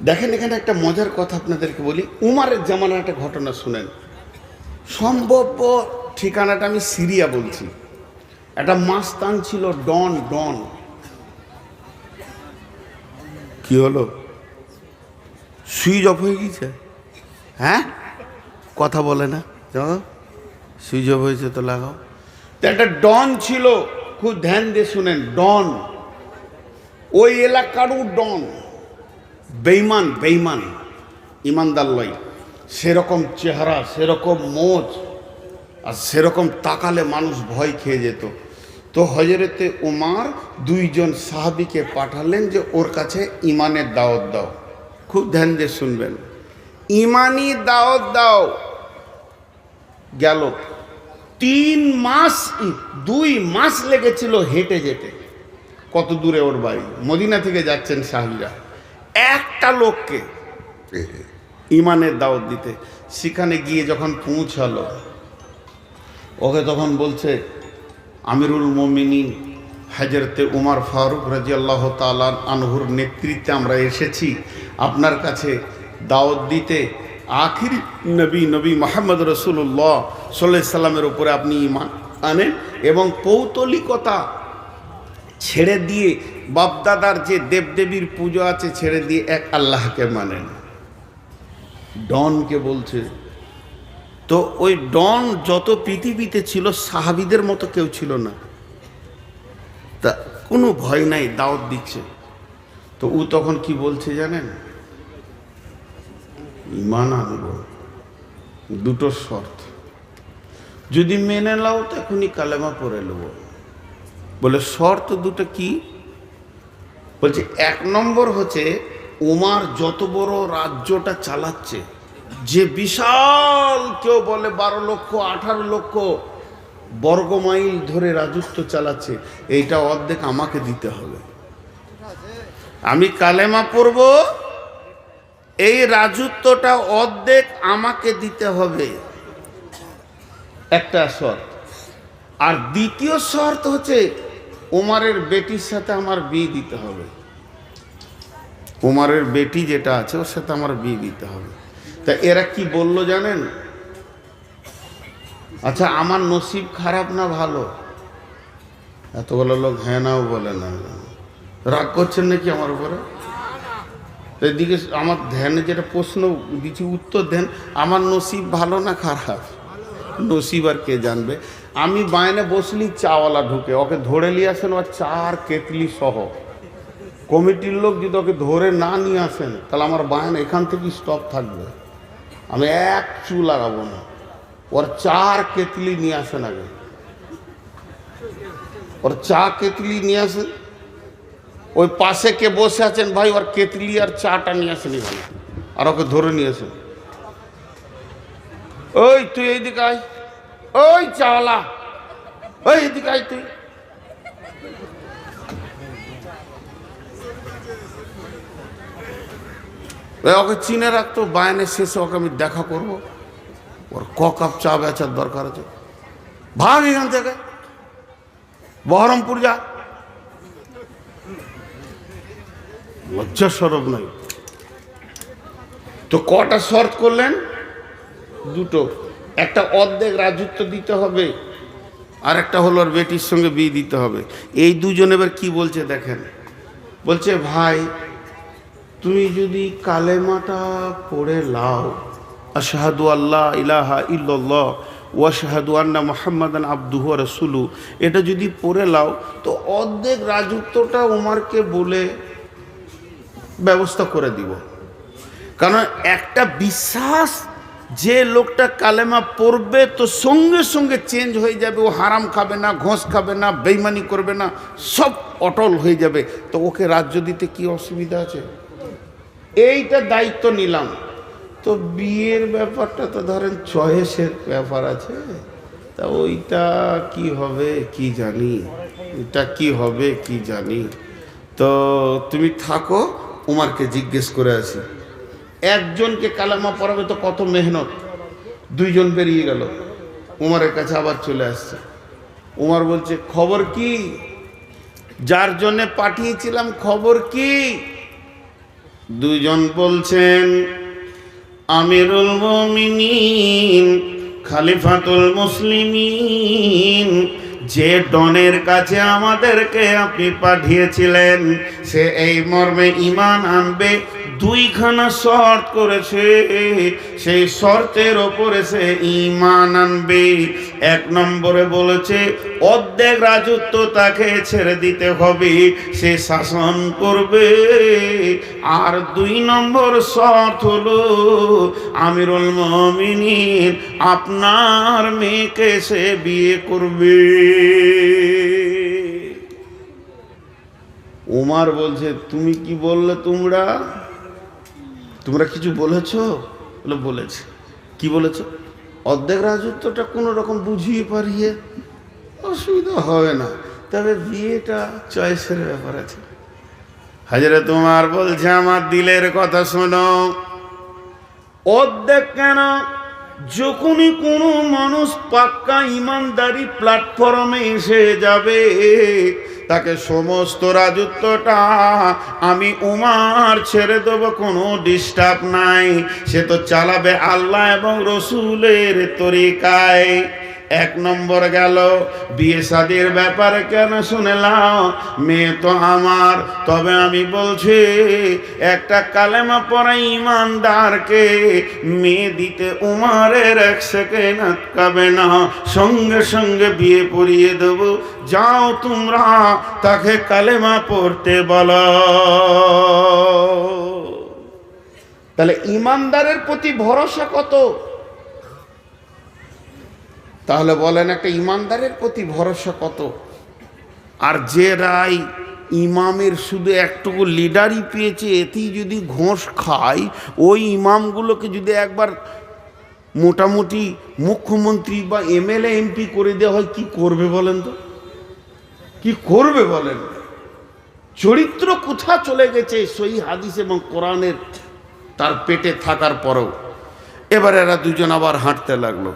দেখেন এখানে একটা মজার কথা আপনাদেরকে বলি। উমারের জামানার একটা ঘটনা শুনেন। সম্ভব ঠিকানাটা আমি সিরিয়া বলছি। একটা মাস্তান ছিল ডন। ডন কি হলো? সুইচ অফ হয়ে গেছে? হ্যাঁ, কথা বলে না। সুইচ অফ হয়েছে তো লাগাও। তো একটা ডন ছিল, খুব ধ্যান দিয়ে শুনেন। ডন ওই এলাকারও ডন, বেইমান বেইমান, ইমানদার লয়। সেরকম চেহারা, সেরকম মোজ, আর সেরকম তাকালে মানুষ ভয় খেয়ে যেত। তো হযরতে উমার দুইজন সাহাবীকে পাঠালেন যে ওর কাছে ইমানের দাওয়াত দাও। খুব ধ্যান দিয়ে শুনবেন, ইমানি দাওয়াত দাও। গেল 3 মাস, 2 মাস লেগেছিল হেঁটে যেতে। কত দূরে ওর বাড়ি, মদিনা থেকে যাচ্ছেন সাহাবীরা। একটা লোককে ইমানের দাওয়াত দিতে, সেখানে গিয়ে যখন পৌঁছালো, ওকে তখন বলছে, আমিরুল মুমিনিন হযরতে উমর ফারুক রাদিয়াল্লাহু তাআলা আনহুর নেতৃত্বে আমরা এসেছি আপনার কাছে দাওয়াত দিতে। আখিরি নবী মুহাম্মদ রাসূলুল্লাহ সাল্লাল্লাহু আলাইহি সাল্লামের উপরে আপনি ঈমান আনেন এবং পৌতলিকতা ছেড়ে দিয়ে, বাপদাদার যে দেবদেবীর পুজো আছে ছেড়ে দিয়ে এক আল্লাহকে মানেন। ডনকে বলছে। তো ওই ডন যত পৃথিবীতে ছিল সাহাবীদের মতো কেউ ছিল না, তা কোনো ভয় নাই, দাওয়াত দিচ্ছে। তো ও তখন কি বলছে জানেন? ঈমান আনব, দুটো শর্ত, যদি মেনে নাও তো এখনই কালেমা পড়ে নেব। বলে শর্ত দুটো কি? বলছে 1 নম্বর হচ্ছে, উমার যত বড় রাজ্যটা চালাচ্ছে, যে বিশাল, কেউ বলে 12 লক্ষ 18 লক্ষ বর্গমাইল ধরে রাজত্ব চালাচ্ছে, এইটা অর্ধেক আমাকে দিতে হবে। আমি কালেমা পড়ব, এই রাজত্বটা অর্ধেক আমাকে দিতে হবে, একটা শর্ত। আর দ্বিতীয় শর্ত হচ্ছে, উমারের বেটির সাথে আমার বিয়ে দিতে হবে। উমারের বেটি যেটা আছে ওর সাথে আমার বিয়ে দিতে হবে। তা এরা কি বলল জানেন? আচ্ছা, আমার নসিব খারাপ না ভালো? এতগুলো লোক হ্যাঁ নাও বলে না। রাগ করছেন নাকি আমার উপরে? এদিকে আমার ধ্যানে যেটা প্রশ্ন দিচ্ছি উত্তর দেন, আমার নসিব ভালো না খারাপ? নসিব আর কে জানবে। আমি বাইরে বসলি চাওয়ালা ঢুকে, ওকে ধরে নিয়ে আসেন, আর 4 কেতলি সহ। কমিটির লোক যদি ওকে ধরে না নিয়ে আসেন, তাহলে আমার বায়না এখান থেকে স্টপ থাকবে, আমি এক চু লাগাবো না। ওর 4 কেতলি নিয়ে আসেন আগে, ওর 4 কেতলি নিয়ে আসেন। ওই পাশে কে বসে আছেন ভাই, ওর কেতলি আর চাটা নিয়ে আসেন এখানে, আর ওকে ধরে নিয়ে আসেন। ওই তুই এইদিকে আয়, ওই চাওয়ালা, ওই এদিকে আয় তুই। ওকে চিনে রাখতো, বায়ানের শেষে ওকে আমি দেখা করবো, ওর ক কাপ চা বেচার দরকার আছে। ভাগ এখান থেকে, বহরমপুর যা। লজ্জা সরব নাই। তো কটা শর্ত করলেন? দুটো। একটা অর্ধেক রাজত্ব দিতে হবে, আর একটা হলো ওর বেটির সঙ্গে বিয়ে দিতে হবে। এই দুজন এবার কি বলছে দেখেন। বলছে, ভাই তুমি যদি কালেমাটা পড়ে লাও, আশহাদু আল্লা ইলাহা ইল্লাল্লাহ ওয়া আশহাদু আন্না মুহাম্মাদান আবদুহু ওয়া রাসূলুহু, এটা যদি পড়ে লাও তো অর্ধেক রাজত্বটা উমারকে বলে ব্যবস্থা করে দিব। কারণ একটা বিশ্বাস, যে লোকটা কালেমা পড়বে তো সঙ্গে সঙ্গে চেঞ্জ হয়ে যাবে। ও হারাম খাবে না, ঘোষ খাবে না, বেইমানি করবে না, সব অটল হয়ে যাবে। তো ওকে রাজ্য দিতে কি অসুবিধা আছে? এইটা দায়িত্ব নিলাম। তো বিয়ের ব্যাপারটা তো ধরেন চয়েসের ব্যাপার আছে, তা ওইটা কি হবে কি জানি, এটা কি হবে কি জানি। তো তুমি থাকো, উমারকে জিজ্ঞেস করে আসি। একজনকে কালেমা পড়াবে তো কত মেহনত। 2 জন বেরিয়ে গেল, উমারের কাছে আবার চলে আসছে। উমার বলছে, খবর কি? যার জন্যে পাঠিয়েছিলাম খবর কি? দুজন বলছেন, আমিরুল মুমিনিন খলিফাতুল মুসলিমিন, যে ডনের কাছে আমাদেরকে আপনি পাঠিয়েছিলেন সে এই মর্মে ঈমান আনবে, দুইখানা শর্ত করেছে, সেই শর্তের ওপরে সে ঈমান আনবে। এক নম্বরে বলেছে অর্ধেক রাজত্ব তাকে ছেড়ে দিতে হবে, সে শাসন করবে। আর 2 নম্বর শর্ত হলো আমিরুল মুমিনিন আপনার মেয়েকে সে বিয়ে করবে। উমার বলছে, তুমি কি বললে? তোমরা কিছু বলেছ? বলেছে। কি বলেছ? অর্ধেক রাজত্বটা কোনো রকম বুঝিয়ে পারিয়ে, অসুবিধা হবে না, তবে বিয়েটা চয়েসের ব্যাপার আছে। হযরত উমর বলছে, আমার দিলের কথা শোনো। অর্ধেক কেন, যখনই কোনো মানুষ পাক্কা ইমানদারি প্ল্যাটফর্মে এসে যাবে তাকে সমস্ত রাজত্বটা আমি উমার ছেড়ে দেবো, কোনো ডিস্টার্ব নাই। সে তো চালাবে আল্লাহ এবং রসুলের তরিকায়। 1 নম্বর গেল। বিয়ে শাদীর ব্যাপারে কেন শুনলাম? মেয়ে তো আমার, তবে আমি বলছি একটা কালেমা পড়া ইমানদারকে মেয়ে দিতে উমারের 1 সেকেন্ড আটকাবে না, সঙ্গে সঙ্গে বিয়ে পড়িয়ে দেব। যাও তোমরা তাকে কালেমা পড়তে বলো। তাহলে ইমানদারের প্রতি ভরসা কত? তাহলে বলেন একটা ইমানদারের প্রতি ভরসা কত? আর যে রায় ইমামের শুধু একটুকু লিডারই পেয়েছে, এতেই যদি ঘোষ খায়, ওই ইমামগুলোকে যদি একবার মোটামুটি মুখ্যমন্ত্রী বা এমএলএ এমপি করে দেওয়া হয়, কি করবে বলেন তো? কি করবে বলেন? চরিত্র কোথা চলে গেছে সহি হাদিস এবং কোরআনের তার পেটে থাকার পরেও। এবার এরা দুজন আবার হাঁটতে লাগলো।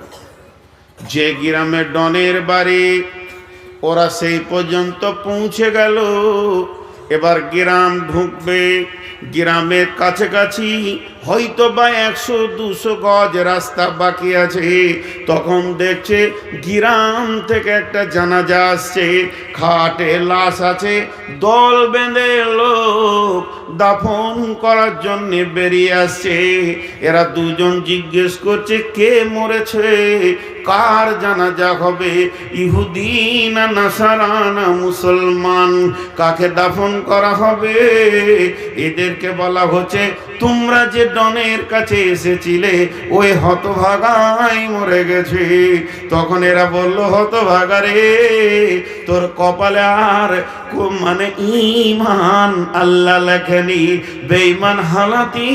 যে গ্রামে ডনের বাড়ি, ওরা সেই পর্যন্ত পৌঁছে গেল। এবার গ্রাম ঢুকবে। গ্রামের কাছাকাছি হয়তো বা 100-200 গজ রাস্তা বাকি আছে। তখন দেখছে গ্রাম থেকে একটা জানাজা আসছে, খাটে লাশ আছে, দল বেঁধে লোক দাফন করার জন্য বেরিয়ে আসছে। এরা দুজন জিজ্ঞেস করছে, কে মরেছে, কার জানাজা হবে, ইহুদি না নাসারা না মুসলমান, কাকে দাফন করা হবে? এদেরকে বলা হচ্ছে, তোমরা যে ডনের কাছে এসেছিলে ওই হতভাগাই মরে গেছে। তখন এরা বলল, হতভাগা রে, তোর কপালে আর মানে ঈমান আল্লাহ লেখেনি, বেঈমান হালাতি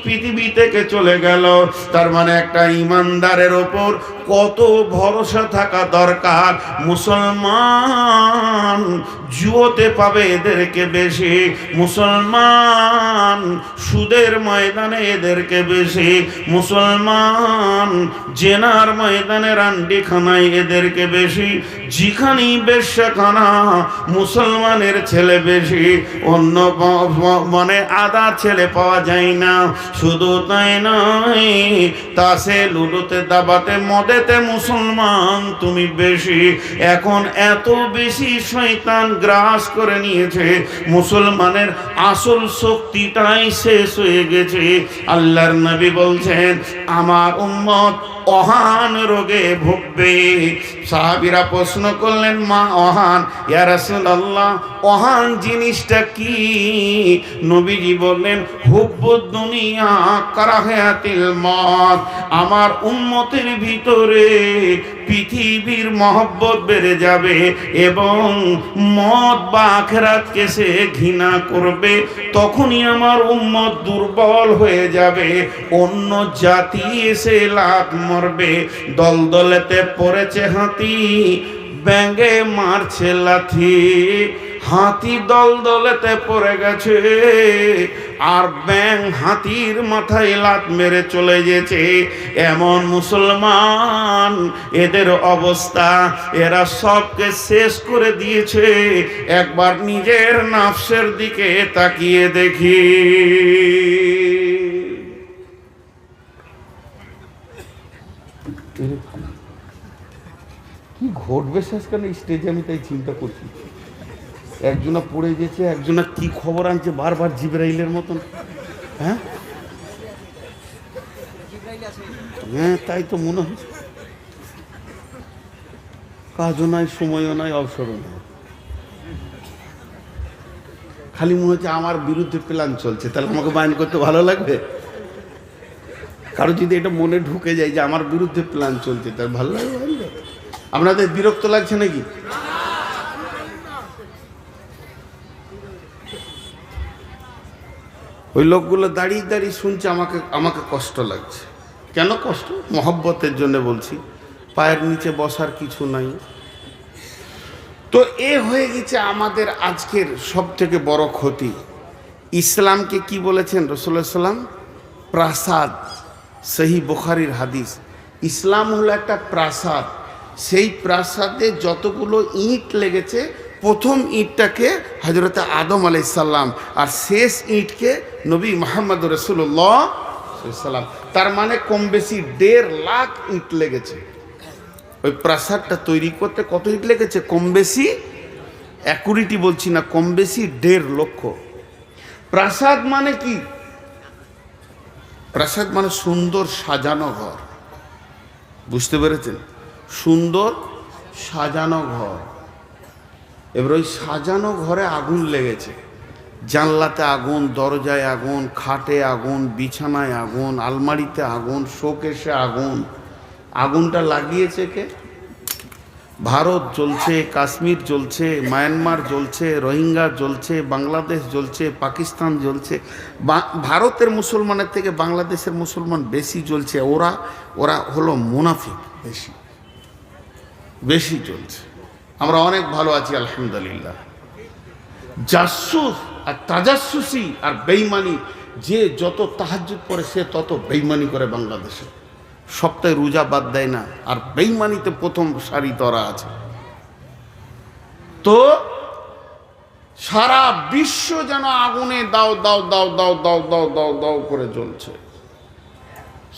পৃথিবী থেকে চলে গেল। তার মানে একটা ঈমানদারের ওপর কত ভরসা থাকা দরকার। মুসলমান জুয়োতে পাবে এদেরকে বেশি, মুসলমান সুদের ময়দানে এদেরকে বেশি, মুসলমান জেনার ময়দানে রান্ডিখানায় এদেরকে বেশি, যেখানেই বেশ্যাখানা মুসলমানের ছেলে বেশি, অন্য মানে আদা ছেলে পাওয়া যায় না। শুধু তাই নয়, তাসে লুডোতে দাবাতে মদেতে মুসলমান তুমি বেশি। এখন এত বেশি শয়তান গ্রাস করে নিয়েছে, মুসলমানের আসল শক্তিটাই শেষ হয়ে গেছে। আল্লাহর নবী বলছেন, আমার উম্মত অহান রোগে ভুগবে। সাহাবীরা প্রশ্ন করলেন, মা অহান? ইয়া রাসূলুল্লাহ, অহান জিনিসটা কি? নবীজি বললেন, হুব্বুদ দুনিয়া কারাহাতিল মত। আমার উম্মতের ভিতরে পৃথিবীর মহব্বত বেড়ে যাবে এবং মত বা আখিরাতকে সে ঘৃণা করবে। তখনই আমার উম্মত দুর্বল হয়ে যাবে, অন্য জাতি এসে লাত মরবে। দলদলেতে পড়েছে হাতি, ব্যাঙে মারছে লাথি, হাতি দল দলেতে পড়ে গেছে, আর ব্যাঙ হাতির মাথায় লাত মেরে চলে গেছে। এমন মুসলমান, এদের অবস্থা, এরা সবকে শেষ করে দিয়েছে। একবার নিজের নাফসের দিকে তাকিয়ে দেখি। কি ঘটবে শেষকালে স্টেজে, আমি তাই চিন্তা করছি। একজনা পড়ে গেছে, একজনা কি খবর আনছে বারবার জিবরাইলের মতন। হ্যাঁ হ্যাঁ, তাই তো মনে হচ্ছে। কাজও নাই, সময়ও নাই, অবসরও নাই, খালি মনে হচ্ছে আমার বিরুদ্ধে প্ল্যান চলছে। তাহলে আমাকে বায়ন করতে ভালো লাগবে? কারো যদি এটা মনে ঢুকে যায় যে আমার বিরুদ্ধে প্ল্যান চলছে, তার ভালো লাগবে? আপনাদের বিরক্ত লাগছে নাকি? ওই লোকগুলো দাঁড়িয়ে দাঁড়িয়ে শুনছে, আমাকে কষ্ট লাগছে। কেন কষ্ট? মহব্বতের জন্য বলছি। পায়ের নিচে বসার কিছু নাই। তো এ হয়ে গেছে আমাদের আজকের সব থেকে বড় ক্ষতি। ইসলামকে কি বলেছেন রাসূলুল্লাহ সাল্লাল্লাহু আলাইহি ওয়াসাল্লাম? প্রাসাদ। সহিহ বুখারীর হাদিস। ইসলাম হলো একটা প্রাসাদ। সেই প্রাসাদে যতগুলো ইট লেগেছে, প্রথম ইটটাকে হযরত আদম আলাইহিস সালাম, আর শেষ ইটকে নবী মুহাম্মদ রাসূলুল্লাহ সাল্লাল্লাহু আলাইহি ওয়াসাল্লাম। তার মানে কম বেশি 1.5 লাখ ইট লেগেছে। ওই প্রাসাদটা তৈরি করতে কত ইট লেগেছে? কম বেশি, অ্যাকুরেটি বলছি না, কম বেশি 1.5 লক্ষ। প্রাসাদ মানে কি? প্রাসাদ মানে সুন্দর সাজানো ঘর। বুঝতে পেরেছেন? সুন্দর সাজানো ঘর। এবার ওই সাজানো ঘরে আগুন লেগেছে। জানলাতে আগুন, দরজায় আগুন, খাটে আগুন, বিছানায় আগুন, আলমারিতে আগুন, শোকেসে আগুন। আগুনটা লাগিয়েছে কে? ভারত জ্বলছে, কাশ্মীর জ্বলছে, মায়ানমার জ্বলছে, রোহিঙ্গা জ্বলছে, বাংলাদেশ জ্বলছে, পাকিস্তান জ্বলছে। ভারতের মুসলমানের থেকে বাংলাদেশের মুসলমান বেশি জ্বলছে। ওরা হলো মুনাফিক, বেশি জ্বলছে। আমরা অনেক ভালো আছি আলহামদুলিল্লাহ। জাসুস আর তাজাসুসি আর বেঈমানি, যে যত তাহাজ্জুদ পড়ে সে তত বেঈমানি করে বাংলাদেশে। সপ্তাহে রোজা বাদ দেয় না, আর বেঈমানিতে প্রথম সারি তরা আছে। তো সারা বিশ্ব যেন আগুনে দাও দাও দাও দাও দাও দাও দাও দাও করে জ্বলছে।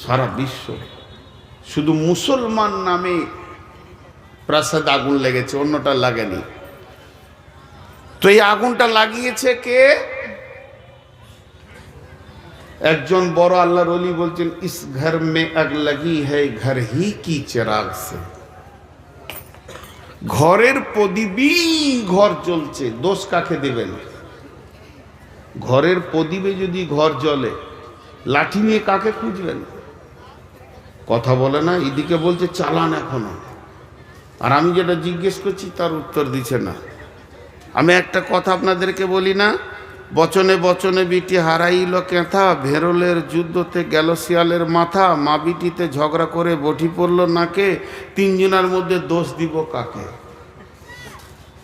সারা বিশ্ব। শুধু মুসলমান নামে প্রাসাদ আগুন লেগেছে, অন্যটা লাগেনি। তো এই আগুনটা লাগিয়েছে কে? একজন বড় আল্লাহর ওলি বলছেন, ইস ঘর মে আগ লাগি হ্যায় ঘর হি কি চিরাগ সে। ঘরের প্রদীপই ঘর জ্বলছে, দোষ কাকে দেবেন? ঘরের প্রদীপে যদি ঘর জ্বলে, লাঠি নিয়ে কাকে খুঁজবেন? কথা বলে না। এদিকে বলছে চালান এখনো, আর আমি যেটা জিজ্ঞেস করছি তার উত্তর দিচ্ছে না। আমি একটা কথা আপনাদেরকে বলি না, বচনে বচনে বিটি হারাইল কেঁথা, ভেরলের যুদ্ধতে গেল শিয়ালের মাথা, মা বিটিতে ঝগড়া করে বটি পড়ল নাকে, তিনজনের মধ্যে দোষ দিব কাকে?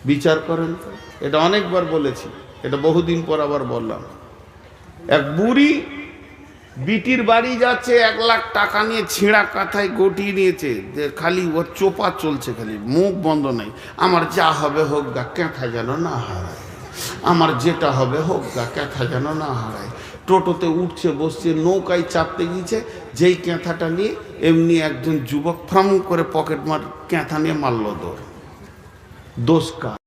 বিচার করেন তো। এটা অনেকবার বলেছি, এটা বহুদিন পর আবার বললাম। এক বুড়ি বিটির বাড়ি যাচ্ছে, 1 লাখ টাকা নিয়ে ছিঁড়া কাঁথায় গটিয়ে নিয়েছে, যে খালি ওর চোপা চলছে, খালি মুখ বন্ধ নেই। আমার যা হবে হোক গা, কেঁথা যেন না হারায়, আমার যেটা হবে হোক গা, কেঁথা যেন না হারায়। টোটোতে উঠছে, বসছে, নৌকায় চাপতে গিয়েছে, যেই কেঁথাটা নিয়ে এমনি একজন যুবক ফ্রাম করে পকেট মার কেঁথা নিয়ে মারল দৌড়। দোষ কার?